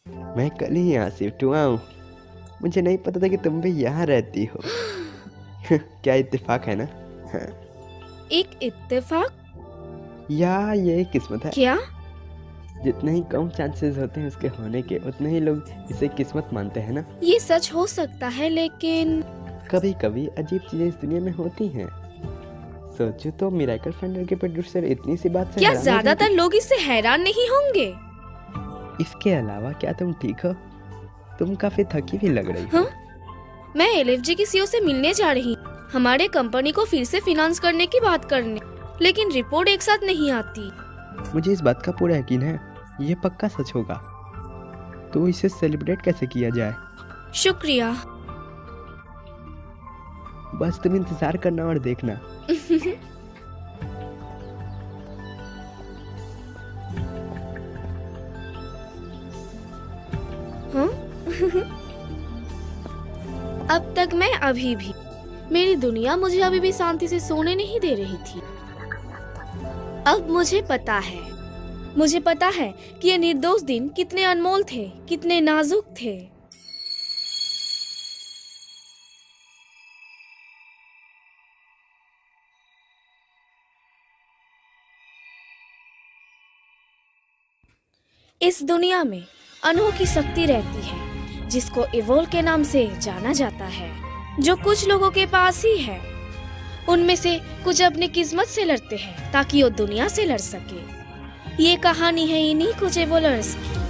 मैं कल ही यहाँ शिफ्ट हुआ हूँ। मुझे नहीं पता था कि तुम भी यहाँ रहती हो। क्या इत्तेफाक है ना। हाँ। एक इत्तेफाक? या ये किस्मत है। क्या? जितने ही कम चांसेस होते हैं उसके होने के, उतने ही लोग इसे किस्मत मानते हैं ना। ये सच हो सकता है, लेकिन कभी कभी अजीब चीजें इस दुनिया में होती हैं। सोचो तो मिरेकल फाइंडर के प्रोड्यूसर इतनी सी बात से क्या हैरान हो जाते। ज्यादातर लोग इससे हैरान नहीं होंगे? इसके अलावा क्या तुम ठीक हो? तुम काफी थकी भी लग रही हो। हाँ? मैं एलएफजी की सीईओ से मिलने जा रही हूँ, हमारे कंपनी को फिर से फिनांस करने की बात करने, लेकिन रिपोर्ट एक साथ नहीं आती। मुझे इस बात का पूरा यकीन है, ये पक्का सच होगा। तो इसे सेलिब्रेट कैसे किया जाए? शुक्रिया। बस तुम इंतजार करना और देखना। हाँ? अब तक मैं अभी भी, मेरी दुनिया मुझे अभी भी शांति से सोने नहीं दे रही थी। अब मुझे पता है कि ये निर्दोष दिन कितने अनमोल थे, कितने नाजुक थे। इस दुनिया में अनोखी शक्ति रहती है जिसको इवोल्व के नाम से जाना जाता है, जो कुछ लोगों के पास ही है। उनमें से कुछ अपनी किस्मत से लड़ते हैं ताकि वो दुनिया से लड़ सके। ये कहानी है इन्हीं कुछ एवोलर्स की।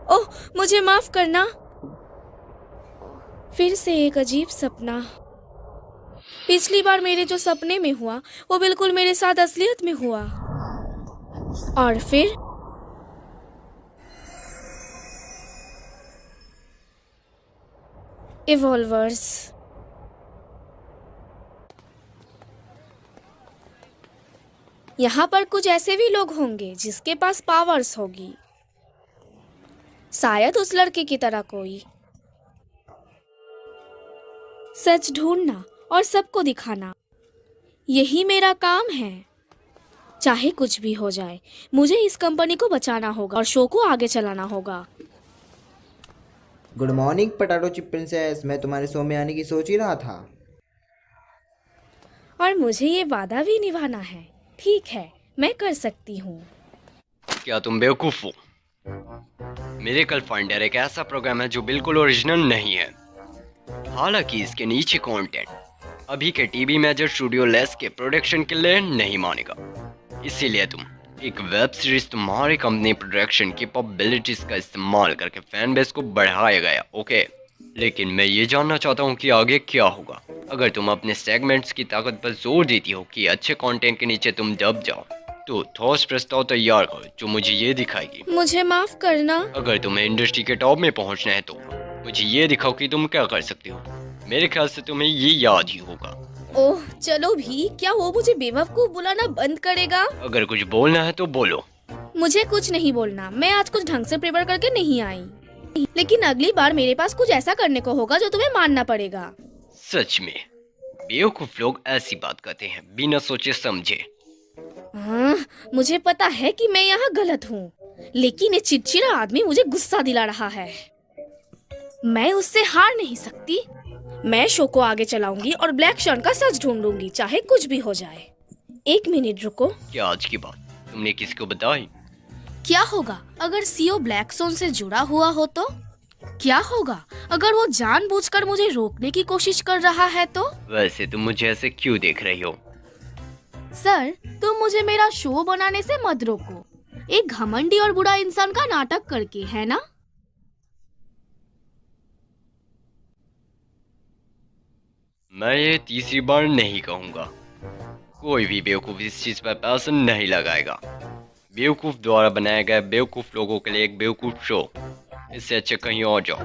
ओह, मुझे माफ करना। फिर से एक अजीब सपना। पिछली बार मेरे जो सपने में हुआ वो बिल्कुल मेरे साथ असलियत में हुआ। और फिर इवॉल्वर्स। यहाँ पर कुछ ऐसे भी लोग होंगे जिसके पास पावर्स होगी, शायद उस लड़के की तरह कोई। सच ढूंढना और सबको दिखाना, यही मेरा काम है। चाहे कुछ भी हो जाए, मुझे इस कंपनी को बचाना होगा और शो को आगे चलाना होगा। Good morning potato chip princess, मैं तुम्हारे शो में आने की सोच ही रहा था। और मुझे ये वादा भी निभाना है। ठीक है, मैं कर सकती हूँ। क्या तुम बेवकूफ हो? मिरेकल फाइंडर एक ऐसा प्रोग्राम है जो बिल्कुल ओरिजिनल नहीं है। हालांकि इसके नीचे कंटेंट अभी के टीवी मेजर स्टूडियो लेस के प्रोडक्शन के लिए नहीं मानेगा। इसीलिए तुम एक वेब सीरीज तुम्हारी कंपनी प्रोडक्शन की पॉपुलैरिटीज का इस्तेमाल करके फैन बेस को बढ़ाया गया, ओके। लेकिन मैं ये जानना चाहता हूँ कि आगे क्या होगा। अगर तुम अपने सेगमेंट्स की ताकत पर जोर देती हो कि अच्छे कंटेंट के नीचे तुम दब जाओ, तो ठोस प्रस्ताव तैयार करो जो मुझे ये दिखाएगी। मुझे माफ करना। अगर तुम्हें इंडस्ट्री के टॉप में पहुंचना है तो मुझे ये दिखाओ कि तुम क्या कर सकते हो। मेरे ख्याल से तुम्हें ये याद ही होगा। ओह चलो भी, क्या वो मुझे बेवकूफ बुलाना बंद करेगा? अगर कुछ बोलना है तो बोलो। मुझे कुछ नहीं बोलना, मैं आज कुछ ढंग से प्रिपेयर करके नहीं आई, लेकिन अगली बार मेरे पास कुछ ऐसा करने को होगा जो तुम्हें मानना पड़ेगा। सच में बेवकूफ लोग ऐसी बात करते हैं बिना सोचे समझे। हाँ, मुझे पता है कि मैं यहाँ गलत हूँ, लेकिन ये चिड़चिड़ा आदमी मुझे गुस्सा दिला रहा है। मैं उससे हार नहीं सकती। मैं शो को आगे चलाऊंगी और ब्लैक शॉन का सच ढूंढूंगी, चाहे कुछ भी हो जाए। एक मिनट रुको। क्या आज की बात तुमने किसी को बताई? क्या होगा अगर सीओ ब्लैक शॉन से जुड़ा हुआ हो तो? क्या होगा अगर वो जानबूझकर मुझे रोकने की कोशिश कर रहा है तो? वैसे तुम मुझे ऐसे क्यों देख रही हो? सर, तुम मुझे मेरा शो बनाने से मत रोको, एक घमंडी और बुरा इंसान का नाटक करके, है ना? मैं ये तीसरी बार नहीं कहूँगा। कोई भी बेवकूफ इस चीज पर पैसा नहीं लगाएगा। बेवकूफ द्वारा बनाया गया बेवकूफ लोगों के लिए एक बेवकूफ शो। इससे अच्छा कहीं और जाओ।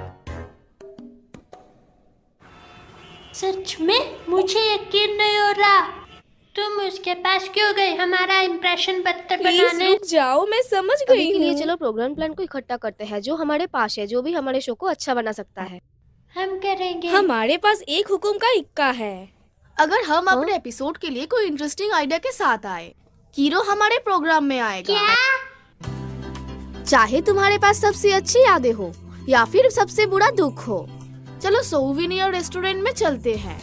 सच में मुझे यकीन नहीं हो रहा। तुम उसके पास क्यों गए हमारा इम्प्रेशन बदतर बनाने? रुक जाओ, मैं समझ अभी गई के लिए हूँ। चलो प्रोग्राम प्लान को इकट्ठा करते हैं, जो हमारे पास है, जो भी हमारे शो को अच्छा बना सकता है। हम करेंगे। हमारे पास एक हुक्म का इक्का है। अगर हम अपने एपिसोड के लिए कोई इंटरेस्टिंग आइडिया के साथ आए, कीरो हमारे प्रोग्राम में आएगा। क्या? चाहे तुम्हारे पास सबसे अच्छी यादें हो या फिर सबसे बुरा दुख हो। चलो सोविनियर रेस्टोरेंट में चलते हैं।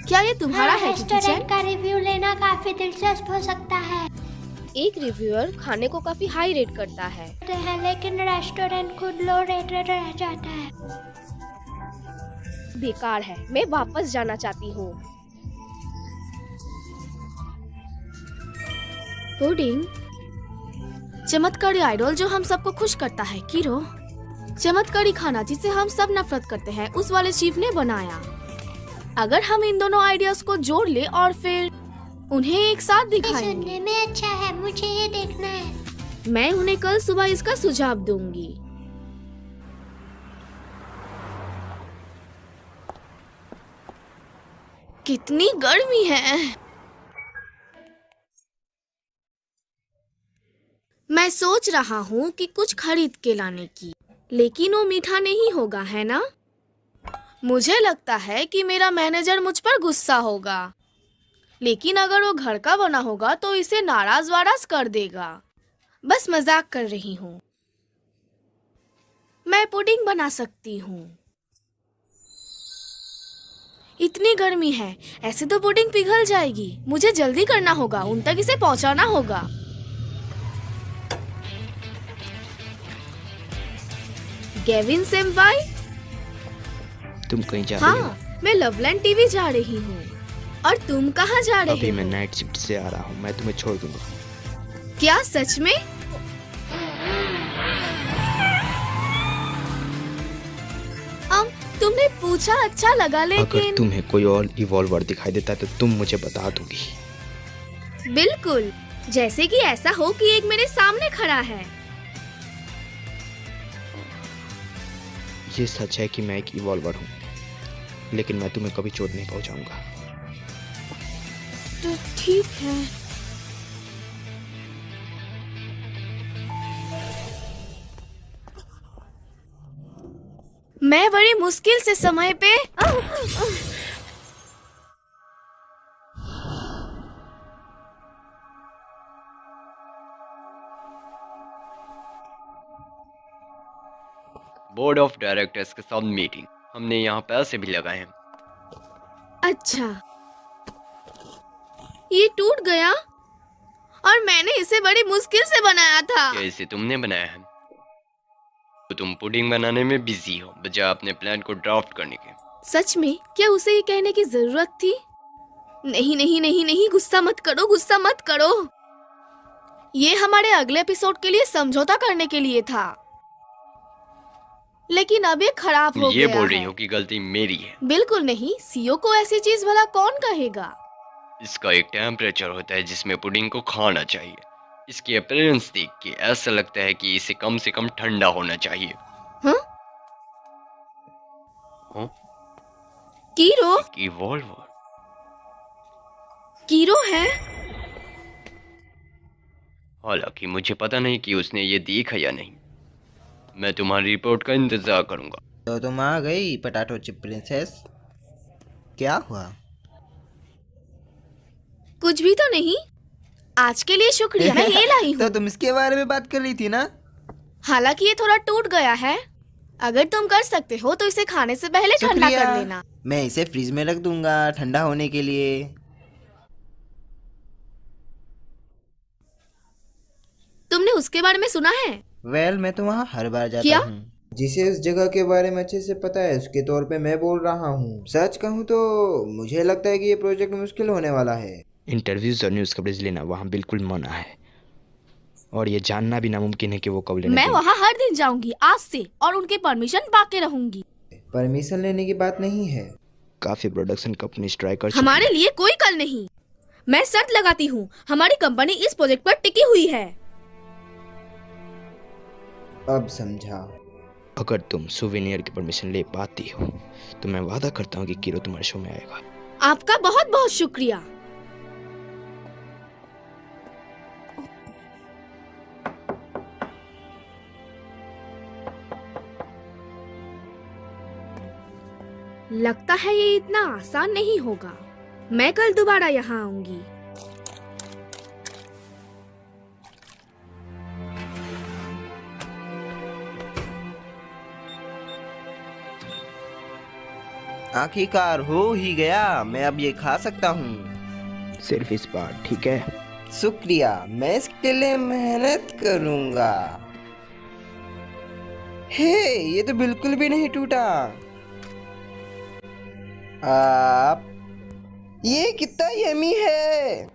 क्या ये तुम्हारा हाँ, है रेस्टोरेंट का रिव्यू लेना काफी दिलचस्प हो सकता है। एक रिव्यूअर खाने को काफी हाई रेट करता है। लेकिन रेस्टोरेंट खुद लो रेटेड रह जाता है। बेकार है, मैं वापस जाना चाहती हूँ। पुडिंग, चमत्कारी आइडल जो हम सबको खुश करता है। कीरो, चमत्कारी खाना जिसे हम सब नफरत करते हैं, उस वाले चीफ ने बनाया। अगर हम इन दोनों आइडियाज को जोड़ ले और फिर उन्हें एक साथ दिखाएंगे। सुनने में अच्छा है, मुझे ये देखना है। मैं उन्हें कल सुबह इसका सुझाव दूंगी। कितनी गर्मी है। मैं सोच रहा हूँ कि कुछ खरीद के लाने की, लेकिन वो मीठा नहीं होगा, है ना? मुझे लगता है कि मेरा मैनेजर मुझ पर गुस्सा होगा, लेकिन अगर वो घर का बना होगा तो इसे नाराज वाराज कर देगा। बस मजाक कर रही हूँ। मैं पुडिंग बना सकती हूँ। इतनी गर्मी है, ऐसे तो पुडिंग पिघल जाएगी। मुझे जल्दी करना होगा, उन तक इसे पहुंचाना होगा। गेविन सेम्पाई, तुम कहीं जा रही हो? हाँ, मैं लवलैंड टीवी जा रही हूँ। और तुम कहाँ जा रहे अभी हो? मैं नाइट शिफ्ट से आ रहा हूँ, मैं तुम्हें छोड़ दूंगा। क्या सच में? तुमने पूछा अच्छा लगा, अगर लेकिन तुम्हें कोई और इवॉल्वर दिखाई देता है तो तुम मुझे बता दोगी। बिल्कुल, जैसे कि ऐसा हो कि एक मेरे सामने खड़ा है। ये सच है कि मैं एक इवॉल्वर हूँ, लेकिन मैं तुम्हें कभी चोट नहीं पहुंचाऊंगा। तो ठीक है। मैं बड़ी मुश्किल से समय पे बोर्ड ऑफ डायरेक्टर्स के साथ मीटिंग। हमने यहाँ पैसे भी लगाए हैं। अच्छा, ये टूट गया और मैंने इसे बड़ी मुश्किल से बनाया था। क्या इसे तुमने बनाया है? तो तुम पुडिंग बनाने में बिजी हो बजाय अपने प्लान को ड्राफ्ट करने के। सच में क्या उसे ये कहने की जरूरत थी? नहीं नहीं नहीं नहीं, गुस्सा मत करो, गुस्सा मत करो। ये हमारे अगले एपिसोड के लिए समझौता करने के लिए था, लेकिन अब ये खराब हो ये गया बोल रही है। हो कि गलती मेरी है? बिल्कुल नहीं, सीओ को ऐसी चीज भला कौन कहेगा? इसका एक टेम्परेचर होता है जिसमें पुडिंग को खाना चाहिए। इसकी अपीयरेंस देख के ऐसा लगता है कि इसे कम से कम ठंडा होना चाहिए। हाँ? हाँ, कीरो? इवॉल्वर। कीरो है? हालांकि मुझे पता नहीं कि उसने ये देखा या नहीं। मैं तुम्हारी रिपोर्ट का इंतजार करूंगा। तो तुम आ गई पटाटो चिप प्रिंसेस। क्या हुआ? कुछ भी तो नहीं। आज के लिए शुक्रिया, मैं ये लाई तो हूँ। तुम इसके बारे में बात कर रही थी ना? हालांकि ये थोड़ा टूट गया है। अगर तुम कर सकते हो तो इसे खाने से पहले ठंडा शुक्रिया। कर लेना। मैं इसे फ्रिज में रख दूंगा ठंडा होने के लिए। तुमने उसके बारे में सुना है? वेल, मैं तो वहाँ हर बार जाता क्या? हूँ। जिसे उस जगह के बारे में अच्छे से पता है उसके तौर पे मैं बोल रहा हूँ। सच कहूँ तो मुझे लगता है कि ये प्रोजेक्ट मुश्किल होने वाला है। इंटरव्यूज और न्यूज़ कवरेज लेना वहाँ बिल्कुल मना है, और ये जानना भी नामुमकिन है कि वो कब लेने मैं देंगे। वहाँ हर दिन जाऊंगी आज से, और उनके परमिशन पाके रहूंगी। परमिशन लेने की बात नहीं है। काफी प्रोडक्शन कंपनी स्ट्राइक कर चुकी हमारे हैं। लिए कोई कल नहीं। मैं शर्त लगाती हूँ, हमारी कंपनी इस प्रोजेक्ट पर टिकी हुई है। अब समझा। अगर तुम सुवेनियर की परमिशन ले पाती हो तो मैं वादा करता हूँ कि कीरो तुम्हारे शो में आएगा। आपका बहुत बहुत शुक्रिया। लगता है ये इतना आसान नहीं होगा। मैं कल दोबारा यहाँ आऊंगी। आखिरकार हो ही गया। मैं अब ये खा सकता हूँ। सिर्फ इस बार, ठीक है? शुक्रिया, मैं इसके लिए मेहनत करूंगा। हे, ये तो बिल्कुल भी नहीं टूटा। आप, ये कितना यमी है।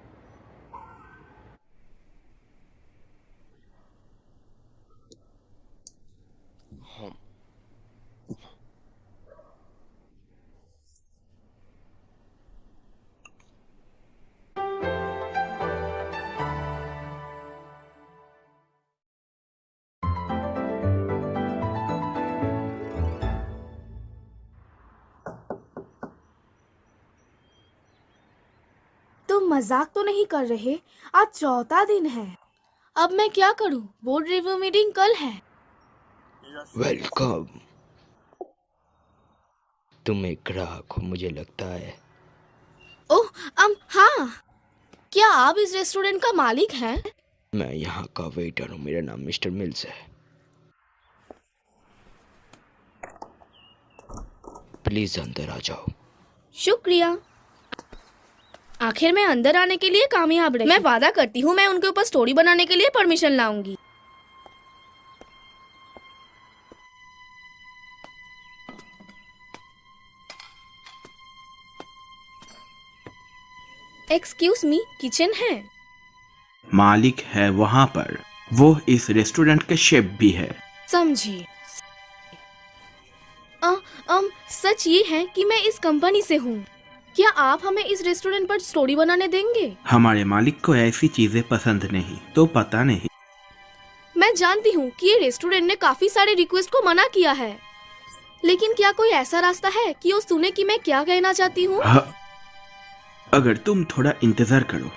तुम मजाक तो नहीं कर रहे? आज चौथा दिन है। अब मैं क्या करूं? बोर्ड रिव्यू मीटिंग कल है। वेलकम। तुम एक ग्राहक हो, मुझे लगता है। ओह, हाँ। क्या आप इस रेस्टोरेंट का मालिक हैं? मैं यहाँ का वेटर हूँ। मेरा नाम मिस्टर मिल्स है। प्लीज अंदर आ जाओ। शुक्रिया। आखिर मैं अंदर आने के लिए कामयाब रही। मैं वादा करती हूँ मैं उनके ऊपर स्टोरी बनाने के लिए परमिशन लाऊंगी। एक्सक्यूज मी, किचन है? मालिक है वहाँ पर। वो इस रेस्टोरेंट के शेफ भी है। समझी। सच ये है कि मैं इस कंपनी से हूँ। क्या आप हमें इस रेस्टोरेंट पर स्टोरी बनाने देंगे? हमारे मालिक को ऐसी चीजें पसंद नहीं, तो पता नहीं। मैं जानती हूँ कि ये रेस्टोरेंट ने काफी सारे रिक्वेस्ट को मना किया है, लेकिन क्या कोई ऐसा रास्ता है कि वो सुने कि मैं क्या कहना चाहती हूँ? अगर तुम थोड़ा इंतजार करो।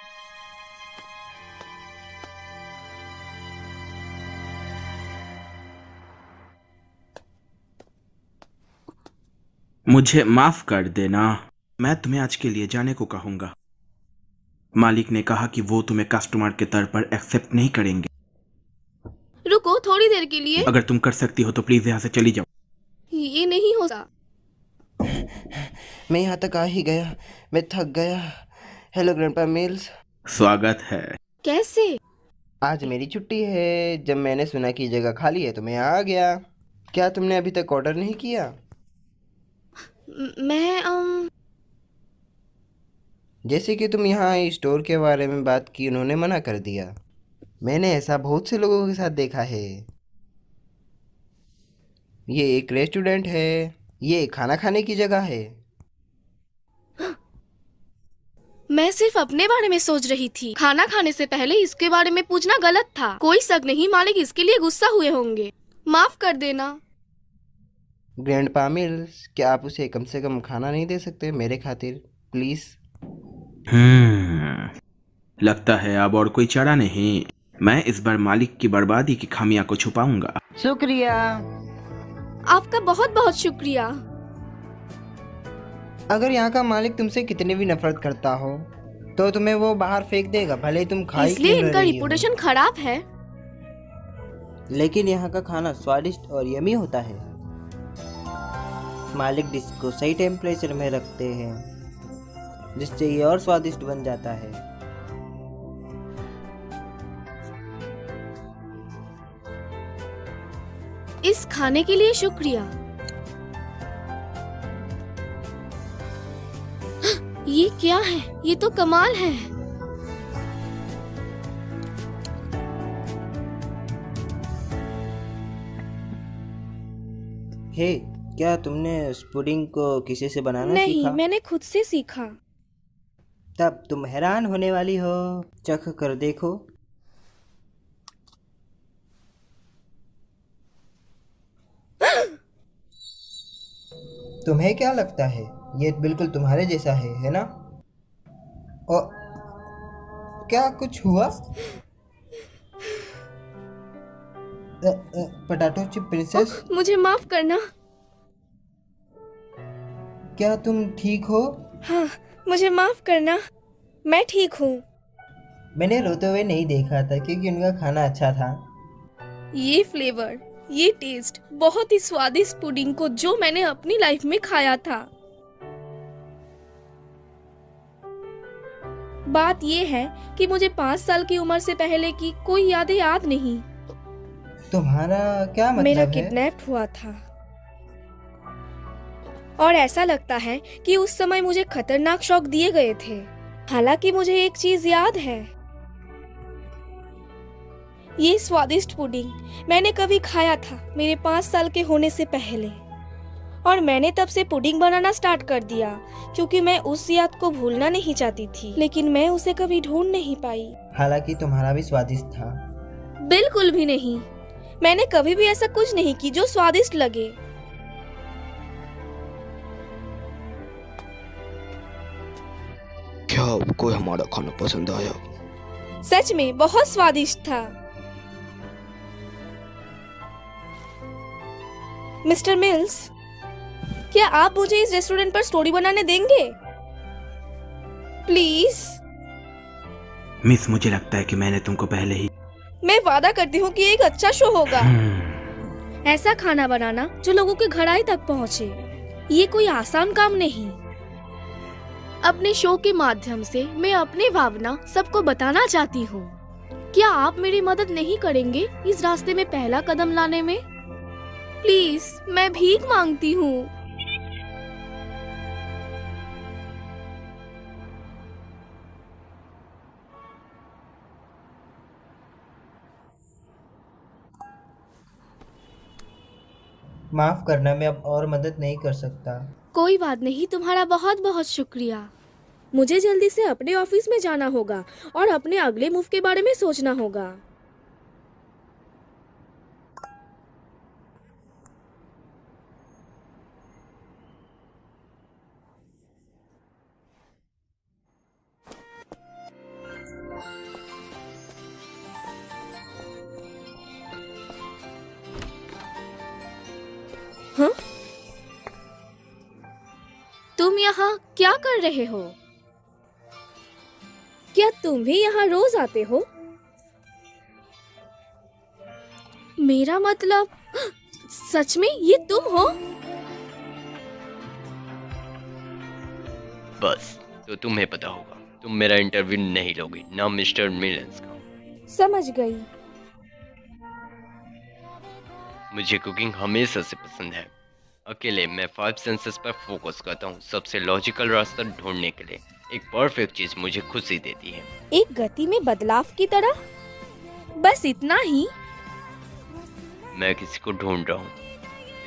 मुझे माफ कर देना, मैं तुम्हें आज के लिए जाने को कहूंगा। मालिक ने कहा कि वो तुम्हें कस्टमर के तौर पर एक्सेप्ट नहीं करेंगे। रुको थोड़ी देर के लिए। अगर तुम कर सकती हो तो प्लीज यहाँ से चली जाओ। ये नहीं हो सकता। मैं यहाँ तक आ ही गया। मैं थक गया। Hello grandpa mills. स्वागत है। कैसे? आज मेरी छुट्टी है। जब मैंने सुना कि जगह खाली है तो मैं आ गया। क्या तुमने अभी तक ऑर्डर नहीं किया? मैं जैसे कि तुम यहाँ इस स्टोर के बारे में बात की, उन्होंने मना कर दिया। मैंने ऐसा बहुत से लोगों के साथ देखा है। ये एक रेस्टोरेंट है, ये खाना खाने की जगह है। मैं सिर्फ अपने बारे में सोच रही थी। खाना खाने से पहले इसके बारे में पूछना गलत था। कोई शक नहीं, मालिक इसके लिए गुस्सा हुए होंगे। माफ कर देना। ग्रैंडपा मिल्स, क्या आप उसे कम से कम खाना नहीं दे सकते मेरे खातिर, प्लीज? लगता है अब और कोई चारा नहीं। मैं इस बार मालिक की बर्बादी की खामियां को छुपाऊंगा। शुक्रिया। आपका बहुत बहुत शुक्रिया। अगर यहाँ का मालिक तुमसे कितनी भी नफरत करता हो तो तुम्हें वो बाहर फेंक देगा, भले ही तुम खाई इसलिए क्यों न इनका रही हो। रिपुटेशन खराब है। लेकिन यहाँ का खाना स्वादिष्ट और यमी होता है। मालिक डिश को सही टेम्परेचर में रखते हैं जिससे ये और स्वादिष्ट बन जाता है। इस खाने के लिए शुक्रिया। ये क्या है? ये तो कमाल है। हे, क्या तुमने इस पुडिंग को किसी से बनाना नहीं, सीखा? मैंने खुद से सीखा। तब तुम हैरान होने वाली हो। चख कर देखो। तुम्हें क्या लगता है? ये बिल्कुल तुम्हारे जैसा है ना? और क्या कुछ हुआ? पोटैटो चिप प्रिंसेस, मुझे माफ करना। क्या तुम ठीक हो? हाँ, मुझे माफ करना। मैं ठीक हूँ। मैंने रोते हुए नहीं देखा था क्योंकि उनका खाना अच्छा था। ये फ्लेवर, ये टेस्ट, बहुत ही स्वादिष्ट पुडिंग को जो मैंने अपनी लाइफ में खाया था। बात ये है कि मुझे 5 साल की उम्र से पहले की कोई यादें याद नहीं। तुम्हारा क्या मतलब मेरा है? किडनैप हुआ था और ऐसा लगता है कि उस समय मुझे खतरनाक शॉक दिए गए थे। हालांकि मुझे एक चीज याद है, ये स्वादिष्ट पुडिंग मैंने कभी खाया था मेरे 5 साल के होने से पहले, और मैंने तब से पुडिंग बनाना स्टार्ट कर दिया क्योंकि मैं उस याद को भूलना नहीं चाहती थी, लेकिन मैं उसे कभी ढूंढ नहीं पाई। हालांकि तुम्हारा भी स्वादिष्ट था। बिल्कुल भी नहीं। मैंने कभी भी ऐसा कुछ नहीं की जो स्वादिष्ट लगे। क्या आपको हमारा खाना पसंद आया? सच में बहुत स्वादिष्ट था। मिस्टर मिल्स, क्या आप मुझे इस रेस्टोरेंट पर स्टोरी बनाने देंगे? प्लीज। मिस, मुझे लगता है कि मैंने तुमको पहले ही मैं वादा करती हूँ कि एक अच्छा शो होगा। ऐसा खाना बनाना जो लोगों के घड़ाई तक पहुँचे, ये कोई आसान काम नहीं। अपने शो के माध्यम से मैं अपनी भावना सबको बताना चाहती हूँ। क्या आप मेरी मदद नहीं करेंगे इस रास्ते में पहला कदम लाने में? प्लीज, मैं भीख मांगती हूँ। माफ करना, मैं अब और मदद नहीं कर सकता। कोई बात नहीं, तुम्हारा बहुत बहुत शुक्रिया। मुझे जल्दी से अपने ऑफिस में जाना होगा और अपने अगले मूव के बारे में सोचना होगा। हाँ? तुम यहाँ क्या कर रहे हो? क्या तुम भी यहाँ रोज आते हो? मेरा मतलब, सच में ये तुम हो? बस, तो तुम्हें पता होगा, तुम मेरा इंटरव्यू नहीं लोगे, ना मिस्टर मिलेंस का। समझ गई। मुझे कुकिंग हमेशा से पसंद है। अकेले मैं 5 सेंसेस पर फोकस करता हूँ, सबसे लॉजिकल रास्ता ढूंढने के लिए। एक परफेक्ट चीज मुझे खुशी देती है। एक गति में बदलाव की तरह? बस इतना ही? मैं किसी को ढूंढ रहा हूँ।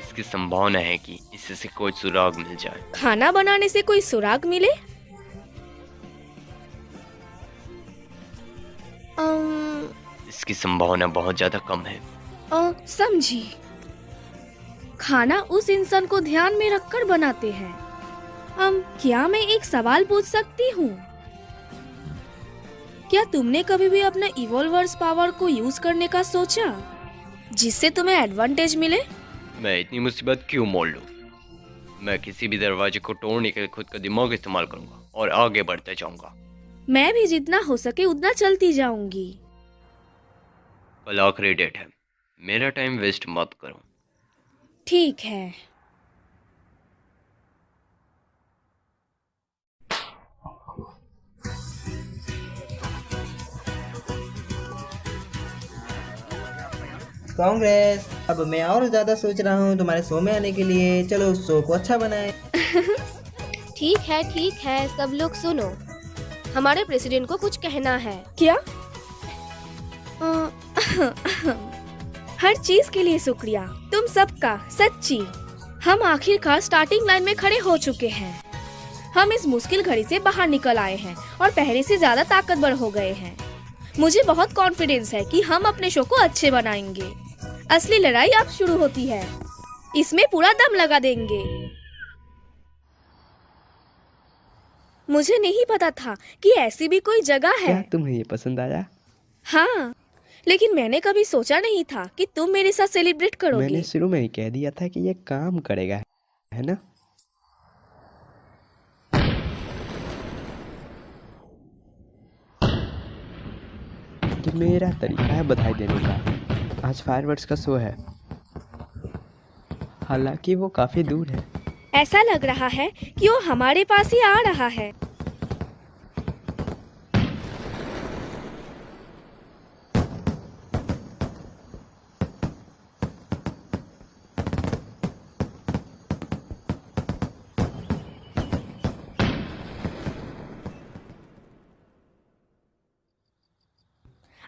इसकी संभावना है कि इससे से कोई सुराग मिल जाए। खाना बनाने से कोई सुराग मिले? इसकी संभावना बहुत ज्यादा कम है। समझी। खाना उस इंसान को ध्यान में रखकर बनाते हैं। क्या मैं एक सवाल पूछ सकती हूँ? क्या तुमने कभी भी अपने इवोल्वर्स पावर को यूज करने का सोचा, जिससे तुम्हें एडवांटेज मिले? मैं इतनी मुसीबत क्यों मोल लूं? मैं किसी भी दरवाजे को तोड़ने के लिए खुद का दिमाग इस्तेमाल करूंगा और आगे बढ़ते जाऊंगा। मैं भी जितना हो सके उतना चलती जाऊंगी। कल आखिरी डेट है, मेरा टाइम वेस्ट मत करो। ठीक है। कांग्रेस, अब मैं और ज्यादा सोच रहा हूँ तुम्हारे शो में आने के लिए। चलो उस शो को अच्छा बनाए। ठीक है, सब लोग सुनो। हमारे प्रेसिडेंट को कुछ कहना है। क्या? हर चीज के लिए शुक्रिया तुम सबका, सच्ची। हम आखिरकार स्टार्टिंग लाइन में खड़े हो चुके हैं। हम इस मुश्किल घड़ी से बाहर निकल आए हैं और पहले से ज्यादा ताकतवर हो गए हैं। मुझे बहुत कॉन्फिडेंस है कि हम अपने शो को अच्छे बनाएंगे। असली लड़ाई अब शुरू होती है, इसमें पूरा दम लगा देंगे। मुझे नहीं पता था कि ऐसी भी कोई जगह है। क्या तुम्हें ये पसंद आया? हाँ, लेकिन मैंने कभी सोचा नहीं था कि तुम मेरे साथ सेलिब्रेट करोगे। मैंने शुरू में ही कह दिया था कि ये काम करेगा, है ना? ये मेरा तरीका है बधाई देने का। आज फायरवर्क्स का शो है, हालांकि वो काफी दूर है। ऐसा लग रहा है कि वो हमारे पास ही आ रहा है।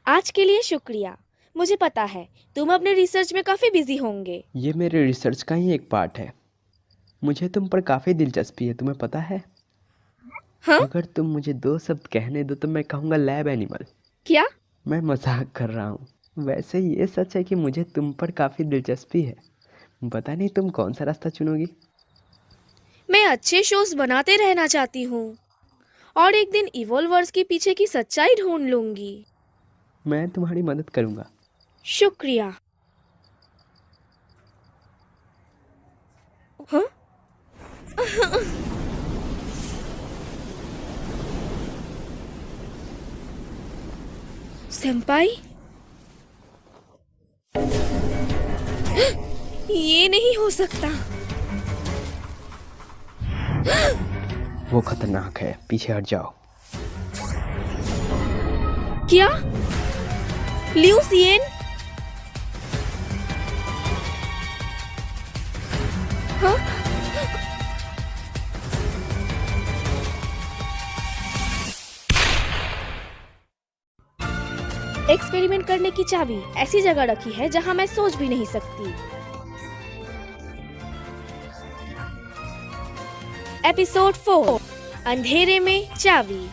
आज के लिए शुक्रिया। मुझे पता है तुम अपने रिसर्च में काफी बिजी होंगे। ये मेरे रिसर्च का ही एक पार्ट है। मुझे तुम पर काफी दिलचस्पी है, तुम्हें पता है? हाँ? अगर तुम मुझे 2 शब्द कहने दो तो मैं कहूँगा लैब एनिमल। क्या? मैं मजाक कर रहा हूँ। वैसे ये सच है कि मुझे तुम पर काफी दिलचस्पी है। पता नहीं तुम कौन सा रास्ता चुनोगी। मैं अच्छे शोज बनाते रहना चाहती हूँ और एक दिन इवोल्वर्स के पीछे की सच्चाई ढूंढ लूंगी। मैं तुम्हारी मदद करूँगा। शुक्रिया। हाँ? सेंपाई, ये नहीं हो सकता। वो खतरनाक है, पीछे हट जाओ। क्या? Liu Hsien? हाँ? एक्सपेरिमेंट करने की चाबी ऐसी जगह रखी है जहां मैं सोच भी नहीं सकती। एपिसोड 4, अंधेरे में चाबी।